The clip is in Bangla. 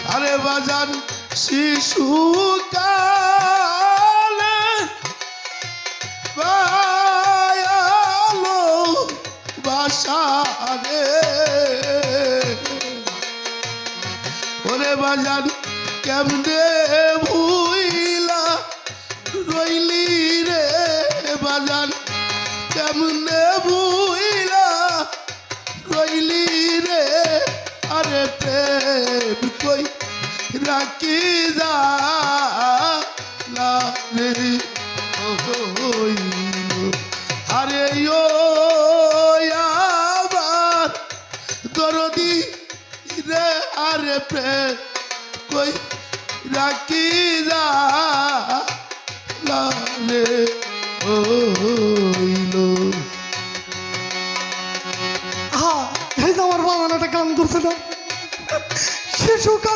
আরে বাজান শিশুকালে বায়ালো বাসারে ওরে বাজান কেমনে ভুইলা রইলি রে বাজান কেমনে ভুইলা রইলি রে আরে প্রেম কই রাখি যা রে আরে ও আমার দরদি রে আরে প্রেম কই রাখি যা রে হ্যাঁ এই যে আমার বাগান একটা গান করছে না শিশুকাল